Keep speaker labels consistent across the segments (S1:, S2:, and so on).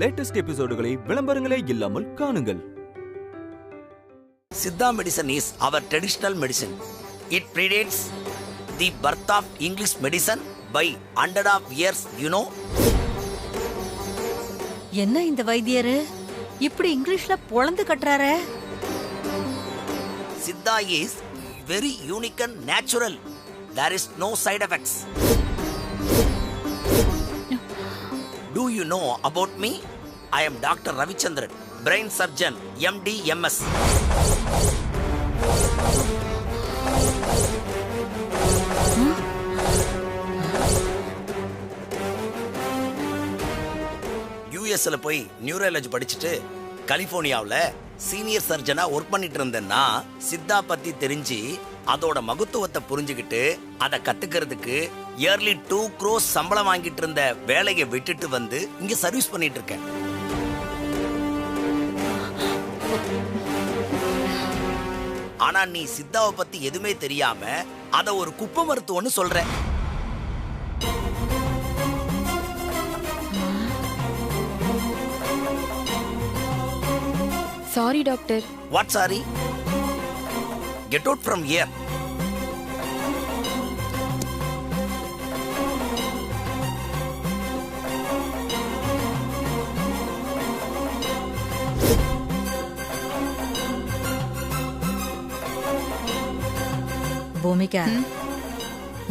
S1: Latest எபிசோடுகளை விளம்பரங்களே இல்லாமல் காணுங்கள்.
S2: Siddha medicine is our traditional medicine. It predates the birth of English medicine by hundred of years, you know.
S3: என்ன இந்த வைத்தியரு இப்படி இங்கிலீஷ்ல பொளந்து கட்டறாரே?
S2: Siddha is very unique and natural. There is no side effects. Do you know about me? I am Dr. Ravichandran, brain surgeon, MD, MS. யூஎஸ்ல போய் neurology படிச்சுட்டு கலிபோர்னியாவில் senior சர்ஜனா work பண்ணிட்டு இருந்தேன்னா சித்தா பத்தி தெரிஞ்சு அதோட மகத்துவத்தை புரிஞ்சுக்கிட்டு அதை கத்துக்கிறதுக்கு இயர்லி 2 crores சம்பளம் வாங்கிட்டு இருந்த வேலையை விட்டுட்டு வந்து இங்க சர்வீஸ் பண்ணிட்டு இருக்கேன். ஆனா நீ சித்தாவை பத்தி எதுவுமே தெரியாம அத ஒரு குப்பை மருத்துவம்னு சொல்ற.
S4: Sorry, doctor.
S2: What sorry? Get out from here.
S3: Bhumika,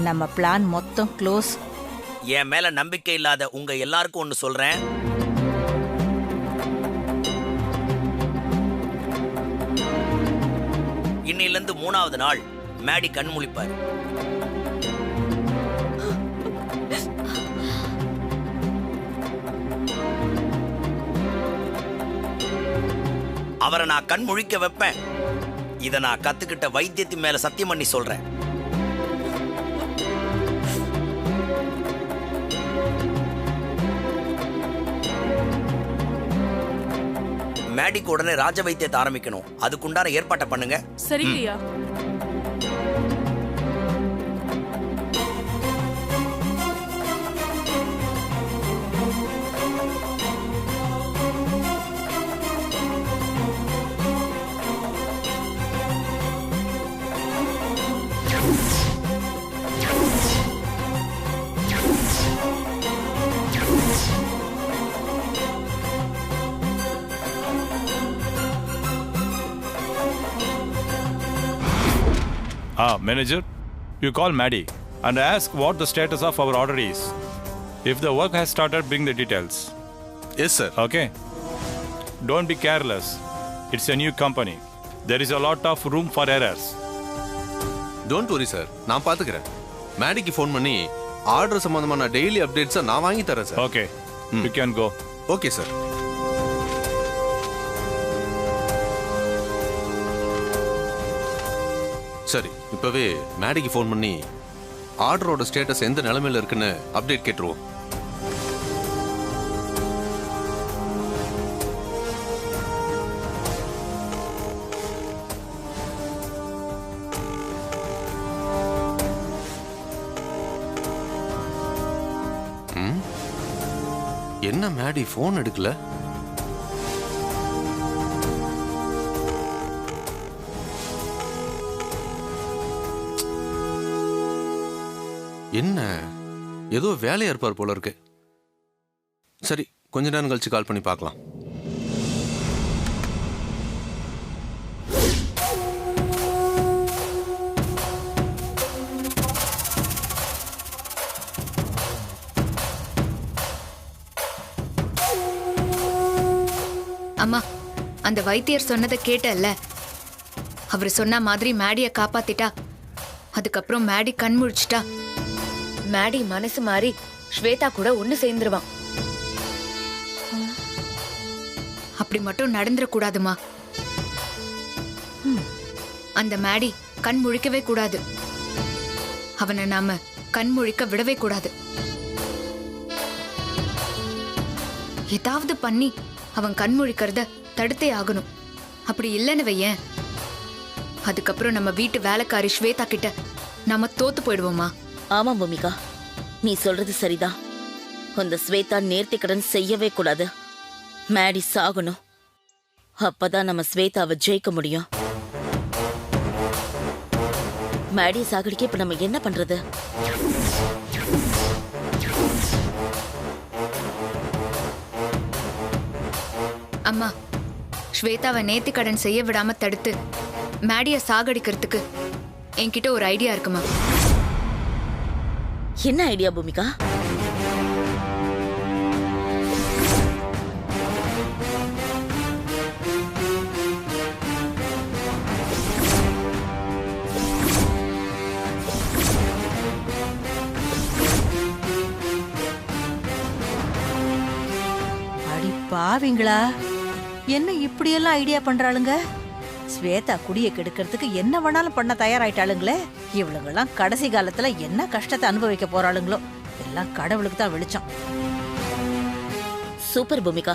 S3: நம்ம பிளான் மொத்தம் க்ளோஸ்.
S2: என் மேல நம்பிக்கை இல்லாத உங்க எல்லாருக்கும் ஒன்னு சொல்றேன். இன்னிலிருந்து 3வது நாள் மேடி கண் முழிப்பார். அவரை நான் கண் முழிக்க வைப்பேன். இத நான் கத்துக்கிட்ட வைத்தியத்தின் மேல சத்தியம் பண்ணி சொல்றேன். மேடிக்கு உடனே ராஜ வைத்தியத்தை ஆரம்பிக்கணும். அதுக்குண்டான ஏற்பாட்டை பண்ணுங்க.
S4: சரிங்கய்யா.
S5: Manager, you call Maddie and ask what the status of our order is. If the work has started, bring the details.
S6: Yes, sir.
S5: Okay? Don't be careless. It's a new company. There is a lot of room for errors.
S6: Don't worry, sir. நான் பாத்துக்கிறேன். மேடிக்கு phone பண்ணி order சம்பந்தமான daily அப்டேட்ஸை நான் வாங்கி தரேன் sir.
S5: Okay. You can go.
S6: Okay, sir. சரி, இப்பவே மேடிக்கு phone பண்ணி ஆர்டரோட ஸ்டேட்டஸ் எந்த நிலைமையில இருக்குன்னு அப்டேட் கேட்டுருவோம். என்ன மேடி ஃபோன் எடுக்கல? என்ன ஏதோ வேலையா இருப்பார் போல இருக்கு. சரி, கொஞ்ச நேரம் கழிச்சு கால் பண்ணி பார்க்கலாம்.
S4: அம்மா, அந்த வைத்தியர் சொன்னதை கேட்டல்ல? அவர் சொன்ன மாதிரி மேடியை காப்பாத்திட்டா, அதுக்கப்புறம் மேடி கண் முழிச்சிட்டா, மேடி மனசு மாறி ஸ்வேதா கூட ஒண்ணு சேர்ந்துருவான். அப்படி மட்டும் நடந்துடக்கூடாதுமா. அந்த மேடி கண் முழிக்கவே கூடாது. அவனை நாம கண் முழிக்க விடவே கூடாது. ஏதாவது பண்ணி அவன் கண் முழிக்கிறத தடுத்தே ஆகணும். அப்படி இல்லைன்னு வையேன், அதுக்கப்புறம் நம்ம வீட்டு வேலைக்காரி ஸ்வேதா கிட்ட நாம தோத்து போயிடுவோமா?
S7: ஆமா பூமிகா, நீ சொல்றது சரிதான். அந்த ஸ்வேதா நேர்த்திக்கடன் செய்யவே கூடாது. மேடி சாகணும். அப்பதான் நம்ம ஸ்வேதாவை ஜெயிக்க முடியும். மேடி சாகடிக்க இப்ப நம்ம என்ன பண்றது?
S4: அம்மா, ஸ்வேதாவை நேர்த்தி கடன் செய்ய விடாம தடுத்து மேடிய சாகடிக்கிறதுக்கு என்கிட்ட ஒரு ஐடியா இருக்குமா?
S7: என்ன ஐடியா பூமிகா?
S3: அடி பாவிங்களா, என்ன இப்படியெல்லாம் ஐடியா பண்றாளுங்க? ஸ்வேதா குடிய கெடுக்கிறதுக்கு என்ன வேணாலும் பண்ண தயாராயிட்டாளுங்களே. இவளுங்கெல்லாம் கடைசி காலத்துல என்ன கஷ்டத்தை அனுபவிக்க போறாளுங்களோ. எல்லாம் கடவுளுக்கு தான் வெளிச்சம்.
S7: சூப்பர் பூமிகா,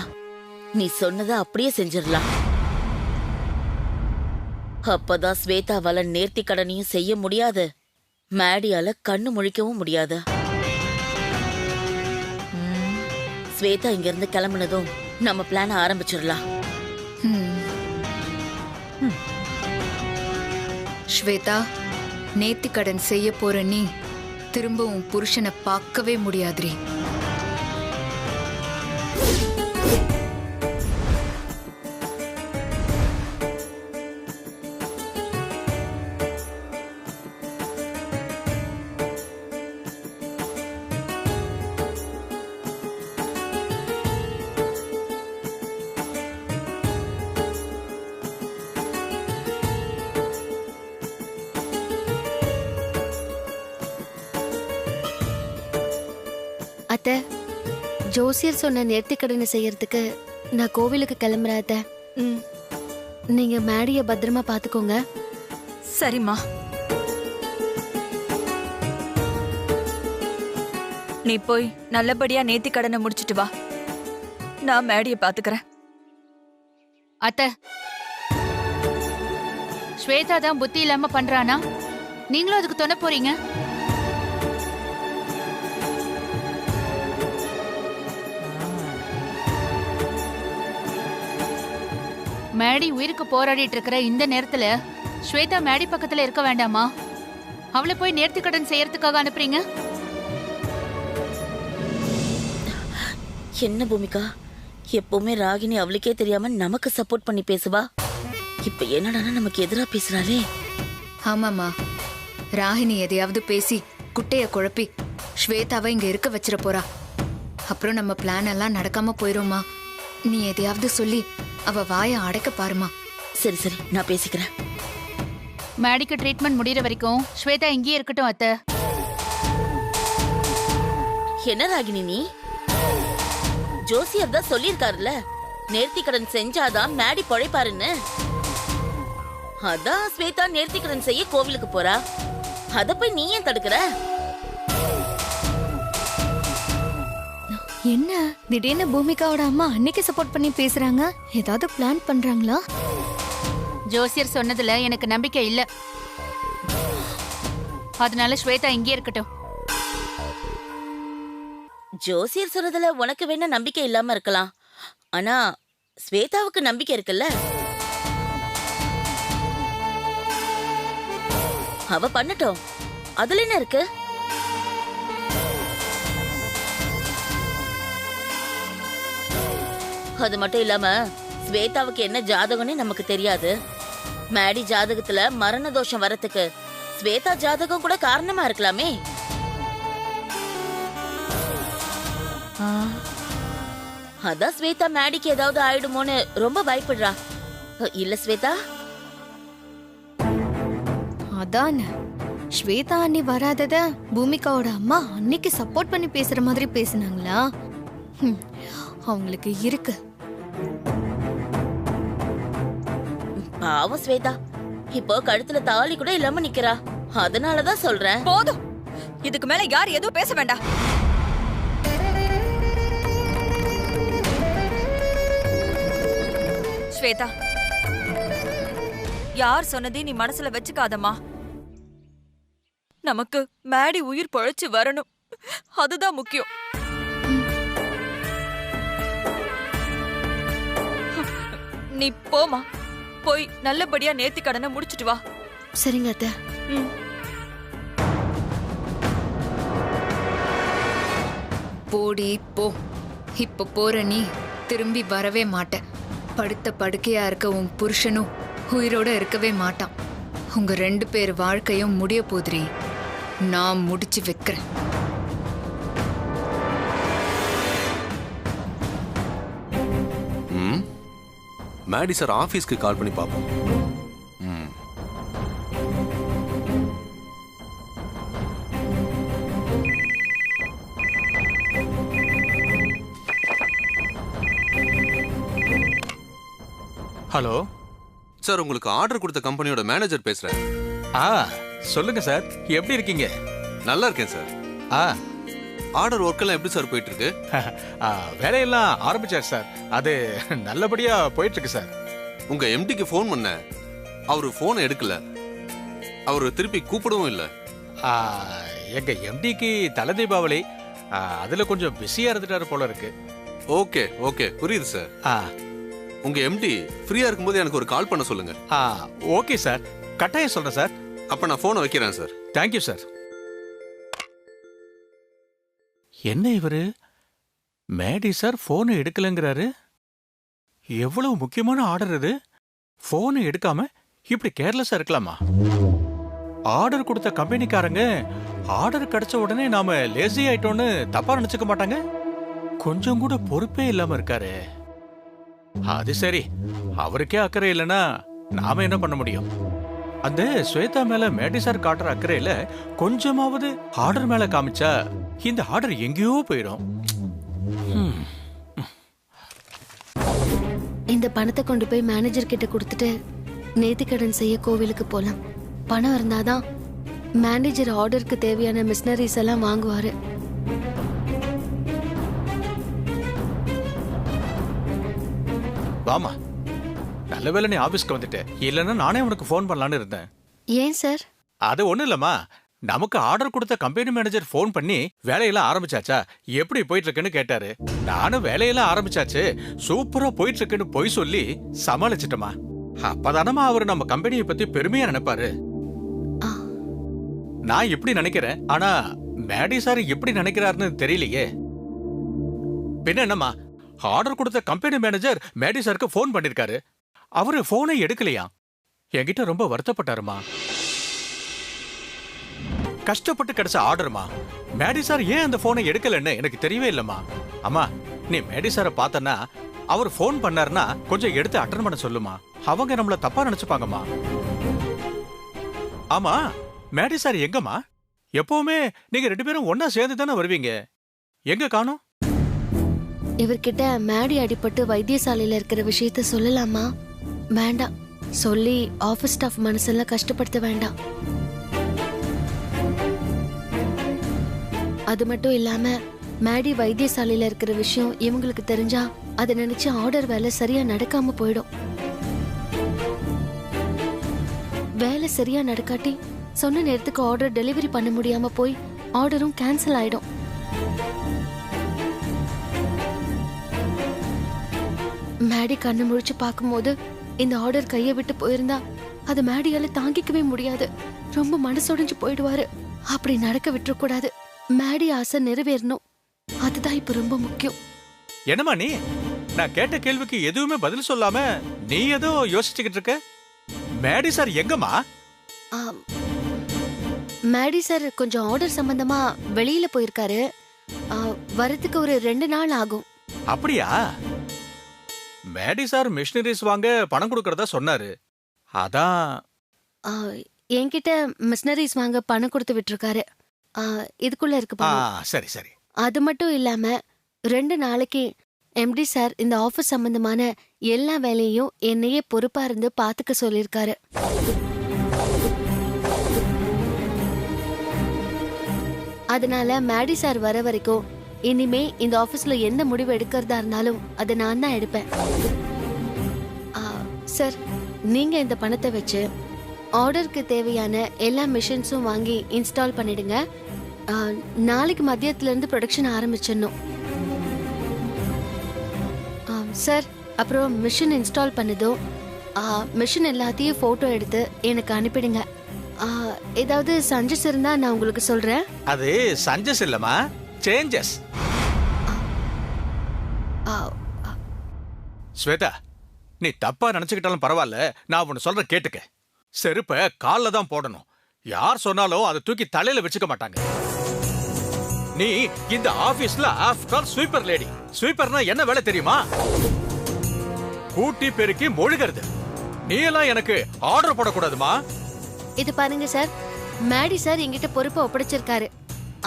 S7: நீ சொன்னதை அப்படியே செஞ்சிடலாம். அப்பதான் ஸ்வேதாவால நேர்த்தி கடனையும் செய்ய முடியாது, மேடியால கண்ணு முழிக்கவும் முடியாது. ஸ்வேதா இங்க இருந்து கிளம்புனதும் நம்ம பிளான ஆரம்பிச்சிடலாம்.
S4: ஸ்வேதா, நேர்த்தி கடன் செய்ய போற நீ திரும்பவும் புருஷனை பார்க்கவே முடியாதுரி.
S8: அத்தை, ஜோசியர் சொன்ன நேர்த்தி கடனை செய்யறதுக்கு நான் கோவிலுக்கு கிளம்புறேன் அத்தை. நீங்க மேடிய பத்திரமா பாத்துக்கோங்க.
S9: சரிம்மா. நீ போய் நல்லபடியா நேர்த்தி கடனை முடிச்சிட்டு வா. நான் மேடிய பாத்துக்கிறேன்.
S10: அத்தை, ஸ்வேதா தான் புத்தி இல்லாம பண்றானா? நீங்களும் அதுக்கு துணை போறீங்க? மேடி உயிருக்கு போராடிட்டு இருக்கிற இந்த நேரத்துல ஸ்வேதா மேடி பக்கத்துல இருக்க வேண்டாமா? அவளை போய் நேர்த்தி கடன் செய்யறதுக்காக அனுப்புறீங்க?
S7: என்ன பூமிகா, எப்பவுமே ராகினி அவளுக்கே தெரியாம நமக்கு சப்போர்ட் பண்ணி பேசுவா. இப்ப என்னடா நமக்கு எதிரா பேசுறாளே.
S4: ஆமாமா, ராகினி எதையாவது பேசி குட்டைய குழப்பி ஸ்வேதாவை இங்க இருக்க வச்சிட போறா. அப்புறம் நம்ம பிளான் எல்லாம் நடக்காம போயிருமா. நீ எதையாவது சொல்லி அவ வாயை அடைக்க பாருமா.
S7: சரி சரி, நான் பேசிக்கிறேன்.
S10: மேடிக்கு ட்ரீட்மெண்ட் முடியற வரைக்கும் ஸ்வேதா இங்கேயே இருக்கட்டும் அத்தை.
S7: என்ன ராகினி, நீ ஜோசியர் தான் சொல்லியிருக்காருல்ல, நேர்த்தி கடன் செஞ்சாதான் மேடி பொழைப்பாருன்னு. அதான் ஸ்வேதா நேர்த்தி கடன் செய்ய கோவிலுக்கு போறா. அத போய் நீ ஏன் தடுக்கிற?
S8: என்ன திடீர்னு பூமிகாவோட அம்மா அன்னைக்கு சப்போர்ட் பண்ணி பேசுறாங்க? ஏதாவது பிளான் பண்றாங்களா?
S10: ஜோசியர் சொன்னதுல எனக்கு நம்பிக்கை இல்ல. அதனால ஸ்வேதா இங்கே இருக்கட்டும்.
S7: ஜோசியர் சொல்றதுல உனக்கு வேணா நம்பிக்கை இல்லாம இருக்கலாம், ஆனா ஸ்வேதாவுக்கு நம்பிக்கை இருக்குல்ல. அவ பண்ணட்டும், அதுல என்ன இருக்கு? அது மட்டும் இல்லாம ஸ்வேதாவுக்கு என்ன ஜாதகம்னு நமக்கு தெரியாது. மேடி ஜாதகத்துல மரண தோஷம் வரத்துக்கு ஸ்வேதா ஜாதகம் கூட காரணமா இருக்கலாமே. அதான் ஸ்வேதா மேடிக்கு ஏதாவது ஆயிடுமோன்னு ரொம்ப பயப்படுறா. இல்ல ஸ்வேதா?
S8: அதான் ஸ்வேதா அண்ணி வராதத பூமிகாவோட அம்மா அன்னைக்கு சப்போர்ட் பண்ணி பேசுற மாதிரி பேசினாங்களா? அவங்களுக்கு இருக்கு.
S7: பாவம் ஸ்வேதா, இப்போ கழுத்துல தாலி கூட இல்லாம நிக்கிறா. அதனாலதான் சொல்றேன்.
S9: போதும், இதுக்கு மேல யார் எதுவும் பேச வேண்டாம். ஸ்வேதா, யார் சொன்னதே நீ மனசுல வச்சுக்காதம்மா. நமக்கு மேடி உயிர் பொழைச்சு வரணும், அதுதான் முக்கியம். நீ போமா, போய் நல்லபடியா நேர்த்தி கடனை முடிச்சிட்டு வா.
S8: சரிங்க அத்தை.
S4: போடி போ. இப்ப போற நீ திரும்பி வரவே மாட்ட. படுத்த படுக்கையா இருக்க உன் புருஷனும் உயிரோட இருக்கவே மாட்டான். உங்க 2 பேர் வாழ்க்கையும் முடிய போதுரி. நான் முடிச்சு வைக்கிறேன்.
S6: மேடி சார் ஆபீஸ்க்கு கால் பண்ணி பார்ப்போம்.
S11: ஹலோ
S6: சார், உங்களுக்கு ஆர்டர் கொடுத்த கம்பெனியோட மேனேஜர் பேசுறேன்.
S11: சொல்லுங்க சார், எப்படி இருக்கீங்க?
S6: நல்லா இருக்கேன் சார். ஆர்டர் ஒர்க் எல்லாம் எப்படி சார் போயிட்டு இருக்கு?
S11: வேலையெல்லாம் ஆரம்பிச்சார் சார். அது நல்லபடியா போயிட்டு இருக்கு சார்.
S6: உங்க எம்டிக்கு ஃபோன் பண்ண, அவரு போன் எடுக்கல. அவரு திருப்பி கூப்பிடவும் இல்லை.
S11: எங்க எம்டிக்கு தலை தீபாவளி, அதுல கொஞ்சம் பிஸியா இருந்துட்டாரு போல இருக்கு.
S6: ஓகே ஓகே, புரியுது சார். உங்க எம்டி ஃப்ரீயா இருக்கும்போது எனக்கு ஒரு கால் பண்ண சொல்லுங்க.
S11: ஓகே சார், கட்டாயம் சொல்றேன் சார்.
S6: அப்ப நான் போனை வைக்கிறேன் சார்.
S11: Thank you sir. என்ன இவரு மேடி சார் போனை எடுக்கலங்கிறாரு? எவ்வளவு முக்கியமான ஆர்டர் இது. போனை எடுக்காம இப்படி கேர்லெஸ்ஸா இருக்கலாமா? ஆர்டர் கொடுத்த கம்பெனிக்காரங்க ஆர்டர் கிடைச்ச உடனே நாம லேசி ஆயிட்டோன்னு தப்பா நினைச்சுக்க மாட்டாங்க? கொஞ்சம் கூட பொறுப்பே இல்லாம இருக்காரு. அது சரி, அவருக்கே அக்கறை இல்லைன்னா நாம என்ன பண்ண முடியும்? அந்த ஸ்வேதா மேல மேடி சார் காட்டுற அக்கறையில கொஞ்சமாவது ஆர்டர் மேல காமிச்சா இந்த ஆர்டர் எங்கேயோ போயிடும்.
S8: இந்த பணத்தை கொண்டு போய் மேனேஜர் கிட்ட கொடுத்துட்டு நேர்த்திக்கடன் செய்ய கோவிலுக்கு போலாம். பணம் இருந்தாதான் மேனேஜர் ஆர்டருக்கு தேவையான மிஷினரிஸ் எல்லாம் வாங்குவாரு.
S11: வாமா, நல்ல வேளை நீ ஆபீஸ்க்கு வந்துட்ட. இல்லைன்னா நானே உனக்கு போன் பண்ணலான்னு இருந்தேன்.
S8: ஏன் சார்?
S11: அது ஒண்ணும் இல்லம்மா, நமக்கு ஆர்டர் கொடுத்த கம்பெனி மேனேஜர் போன் பண்ணி வேலையெல்லாம் ஆரம்பிச்சாச்சா, எப்படி போயிட்டு இருக்குன்னு கேட்டாரு. நானும் வேலையெல்லாம் ஆரம்பிச்சாச்சு, சூப்பரா போயிட்டு இருக்குன்னு பொய் சொல்லி சமாளிச்சிட்டமா. அப்பதானமா அவரு நம்ம கம்பெனியை பத்தி பெருமையா நினைப்பாரு. நான் இப்படி நினைக்கிறேன், ஆனா மேடி சார் எப்படி நினைக்கிறாருன்னு தெரியலையே. பின்ன என்னம்மா, ஆர்டர் கொடுத்த கம்பெனி மேனேஜர் மேடி சாருக்கு போன் பண்ணிருக்காரு. அவரு போனை எடுக்கலையா. என்கிட்ட ரொம்ப வருத்தப்பட்டாருமா. கஷ்டப்பட்டு கிடைச்ச ஆர்டர்மா. மேடி சார் ஏன் அந்த போனை எடுக்கலன்னு எனக்கு தெரியவே இல்லம்மா. அம்மா, நீ மேடி சாரை பார்த்தனா அவர் போன் பண்ணாருன்னா கொஞ்சம் எடுத்து அட்டன் பண்ண சொல்லுமா. அவங்க நம்மள தப்பா நினைச்சுப்பாங்கம்மா. ஆமா, மேடி சார் எங்கம்மா? எப்பவுமே நீங்க 2 பேரும் ஒன்னா சேர்ந்து தானே வருவீங்க. எங்க காணோம்?
S8: இவர்கிட்ட மேடி அடிபட்டு வைத்தியசாலையில இருக்கிற விஷயத்த சொல்லலாமா? வேண்டாம், சொல்லி ஆபீஸ் ஸ்டாஃப் மனசெல்லாம் கஷ்டப்படுத்த வேண்டாம். அது மட்டும் இல்லாம மேடி வைத்தியசாலையில இருக்கிற விஷயம் இவங்களுக்கு தெரிஞ்சா அதை நினைச்சு ஆர்டர் வேலை சரியா நடக்காம போயிடும். வேலை சரியா நடக்காட்டி சொன்ன நேரத்துக்கு ஆர்டர் டெலிவரி பண்ண முடியாம போய் ஆர்டரும் கேன்சல் ஆயிடும். மேடி கண்ணு முழிச்சு பார்க்கும்போது இந்த ஆர்டர் கையை விட்டு போயிருந்தா அது மேடியால தாங்கிக்கவே முடியாது. ரொம்ப மனசொடைஞ்சு போயிடுவாரு. அப்படி நடக்க விட்டுறக்கூடாது. மேடி ஆசை நிறைவேறணும். அதுதான் இப்ப ரொம்ப முக்கியம்.
S11: என்னம்மா நீ? நான் கேட்ட கேள்விக்கு எதுவுமே பதில் சொல்லாம நீ ஏதோ யோசிச்சுக்கிட்டு இருக்க. மேடி சார் எங்கம்மா?
S8: மேடி சார் கொஞ்சம் ஆர்டர் சம்பந்தமா வெளியில போயிருக்காரு. வரதுக்கு ஒரு 2 நாள் ஆகும்.
S11: அப்படியா? மேடி சார் மிஷினரிஸ் வாங்க பணம் கொடுக்கறதா சொன்னாரு. அதான்
S8: என்கிட்ட மிஷினரிஸ் வாங்க பணம் கொடுத்து விட்டுருக்காரு. இதுக்குள்ள இருக்கு பாருங்க.
S11: சரி சரி.
S8: அது மட்டும் இல்லாம 2 நாளைக்கு எம்டி சார் இந்த ஆபீஸ் சம்பந்தமான எல்லா வேலையும் என்னையே பொறுப்பா இருந்து பாத்துக்க சொல்லிருக்காரு. அதனால மேடி சார் வர வரைக்கும் இனிமே இந்த ஆபீஸ்ல எந்த முடிவு எடுக்கிறதா இருந்தாலும் அதை நான் தான் எடுப்பேன். சார், நீங்க இந்த பணத்தை வச்சு ஆர்டருக்கு தேவையான எல்லா மிஷின்ஸும் வாங்கி இன்ஸ்டால் பண்ணிடுங்க. நாளைக்கு மதியத்துல இருந்து ப்ரொடக்ஷன் ஆரம்பிச்சிடணும். சார், அப்புறம் மிஷின் இன்ஸ்டால் பண்ணதும் மிஷின் எல்லாத்தையும் போட்டோ எடுத்து எனக்கு அனுப்பிடுங்க. ஏதாவது சஞ்சஸ் இருந்தா நான் உங்களுக்கு சொல்றேன்.
S11: அது சஞ்சஸ் இல்லம்மா, சேஞ்சஸ். ஸ்வேதா, நீ தப்பா நினைச்சுக்கிட்டாலும் பரவாயில்ல, நான் ஒன்னு சொல்ற கேட்டுக்க. செருப்ப கால்ல தான் போடணும். யார் சொன்னாலும் அதை தூக்கி தலையில வச்சுக்க மாட்டாங்க. நீ இந்த ஆபீஸ்ல ஆஃப்டர் ஆல் ஸ்வீப்பர் லேடி. ஸ்வீப்பர்னா என்ன வேலை தெரியுமா? கூட்டி பெருக்கி மொழுகிறது. நீ எல்லாம் எனக்கு ஆர்டர் போடக்கூடாதுமா.
S8: இது பாருங்க சார், மேடி சார் என்கிட்ட பொறுப்பை ஒப்படைச்சிருக்காரு.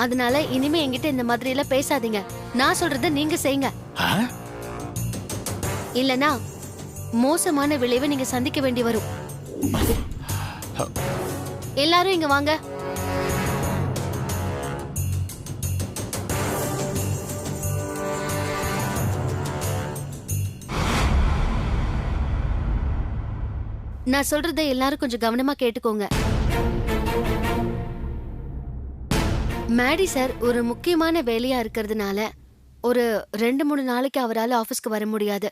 S8: அதனால இனிமே என்கிட்ட இந்த மாதிரி எல்லாம் பேசாதீங்க. நான் சொல்றத நீங்க செய்யுங்க. இல்லனா மோசமான விளைவை நீங்க சந்திக்க வேண்டி வரும். எல்லாரும் இங்க வாங்க. நான் சொல்றதை எல்லாரும் கொஞ்சம் கவனமா கேட்டுக்கோங்க. மேடி சார் ஒரு முக்கியமான வேலையா இருக்கிறதுனால ஒரு 2-3 நாளைக்கு அவரால் ஆபீஸ்க்கு வர முடியாது.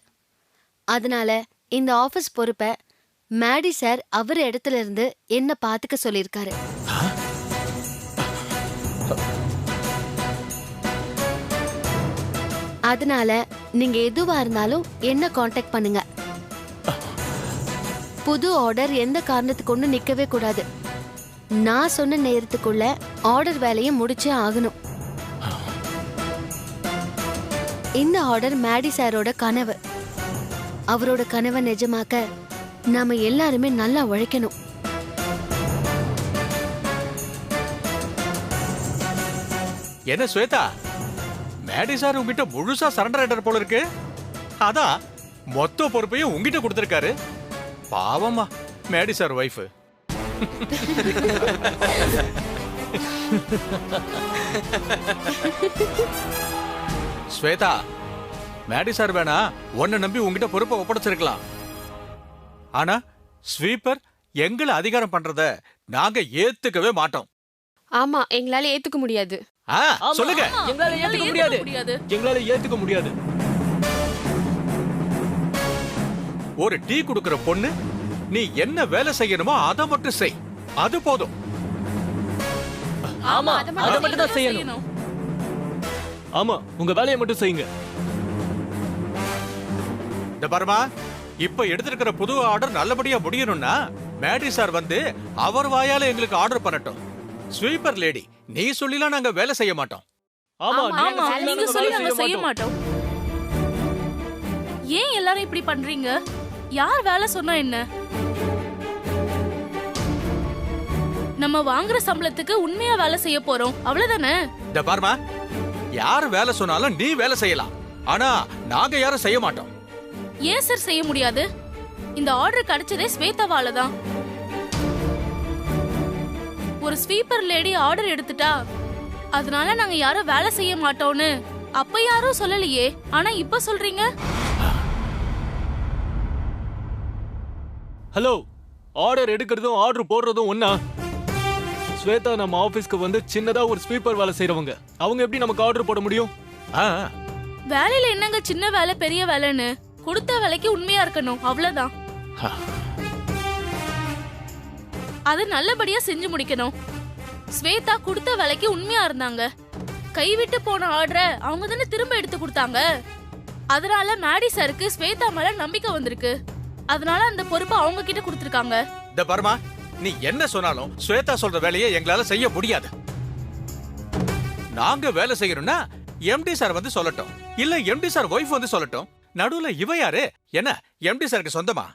S8: அதனால இந்த ஆபீஸ் பொறுப்பை மேடி சார் அவர் இடத்துல இருந்து என்ன பாத்துக்க சொல்லியிருக்காரு. அதனால நீங்க எதுவா இருந்தாலும் என்ன காண்டாக்ட் பண்ணுங்க. புது ஆர்டர் எந்த காரணத்துக்கு ஒண்ணு நிக்கவே கூடாது. நான் சொன்ன நேரத்துக்குள்ள ஆர்டர் வேலையை முடிச்சே ஆகணும். இந்த ஆர்டர் மேடி சாரோட கனவு. அவரோட கனவை நிஜமாக்க நாம எல்லாருமே நல்லா உழைக்கணும்.
S11: என்ன ஸ்வேதா, மேடி சார் உங்ககிட்ட முழுசா சரண்டர் ஆயிட்டார் போல இருக்கு. அதான் மொத்த பொறுப்பையும் உங்ககிட்ட கொடுத்திருக்காரு. பாவமா Maddy sir wife. Shweta, Maddy sir வேணா உன்னை நம்பி உங்ககிட்ட பொறுப்பை ஒப்படைச்சிருக்கலாம். ஆனா ஸ்வீப்பர் எங்களை அதிகாரம் பண்றத நாங்க ஏத்துக்கவே மாட்டோம்.
S12: ஆமா, எங்களால ஏத்துக்க முடியாது.
S11: சொல்லுங்க.
S13: எங்களால ஏத்துக்க முடியாது. எங்களால ஏத்துக்க முடியாது.
S11: ஒரு டீ குடுக்கிற பொண்ணு, நீ என்ன வேலை செய்யணுமோ அதை மட்டும் செய், அது போதும்.
S13: ஆமா, அதை மட்டும் தான் செய்யணும். ஆமா, உங்க வேலையை மட்டும் செய்யுங்க.
S11: இந்த பர்மா, இப்ப எடுத்திருக்கிற புது ஆர்டர் நல்லபடியா முடியணும்னா மேடி சார் வந்து அவர் வாயால எங்களுக்கு ஆர்டர் பண்ணட்டும். ஸ்வீப்பர் லேடி, நீ சொல்லிலாம் நாங்க வேலை செய்ய மாட்டோம்.
S14: ஆமா, நீங்க சொல்லி நாங்க செய்ய மாட்டோம். ஏன் எல்லாரும் இப்படி பண்றீங்க? யார் வேலை சொன்னா என்ன? நம்ம வாங்குற சம்பளத்துக்கு உண்மையா வேலை செய்ய போறோம், அவ்வளவுதானே?
S11: இந்த பர்மா, யார் வேலை சொன்னாலும் நீ வேலை செய்யலாம். ஆனா நாங்க யாரும் செய்ய மாட்டோம்.
S14: ஏன் சார் செய்ய முடியாது? இந்த ஆர்டர் கிடைச்சதே ஸ்வேதாவால தான். ஒரு ஸ்வீப்பர் லேடி ஆர்டர் எடுத்துட்டா அதனால நாங்க யாரும் வேலை செய்ய மாட்டோம்னு அப்ப யாரும் சொல்லலையே, ஆனா இப்ப சொல்றீங்க.
S13: ஹலோ, ஆர்டர் எடுக்கிறதும் ஆர்டர் போடுறதும் ஒண்ணா? ஸ்வேதா நம்ம ஆபீஸ்க்கு வந்து சின்னதா ஒரு ஸ்வீப்பர் வேலை செய்யறவங்க. அவங்க எப்படி நமக்கு ஆர்டர் போட முடியும்?
S14: வேலையில என்னங்க சின்ன வேலை பெரிய வேலைன்னு? கொடுத்த வேலைக்கு உண்மையா இருக்கணும், அவ்வளவுதான். அது நல்லபடியா செஞ்சு முடிக்கணும். ஸ்வேதா கொடுத்த வேலைக்கு உண்மையா இருந்தாங்க. கைவிட்டு போன ஆர்டரை அவங்க தானே திரும்ப எடுத்து கொடுத்தாங்க. அதனால மேடி சாருக்கு ஸ்வேதா மேல நம்பிக்கை வந்திருக்கு. அதனால அந்த பொறுப்பை அவங்க கிட்ட கொடுத்திருக்காங்க.
S11: இந்த பர்மா, நீ என்ன சொன்னாலும் ஸ்வேதா சொல்ற வேலையை எங்களால செய்ய முடியாது. நாங்க வேலை செய்யணும்னா எம்டி சார் வந்து சொல்லட்டும், இல்ல எம்டி சார் வைஃப் வந்து சொல்லட்டும். நடுவுல இவ யாரு? என்ன எம்டி சாருக்கு சொந்தமா?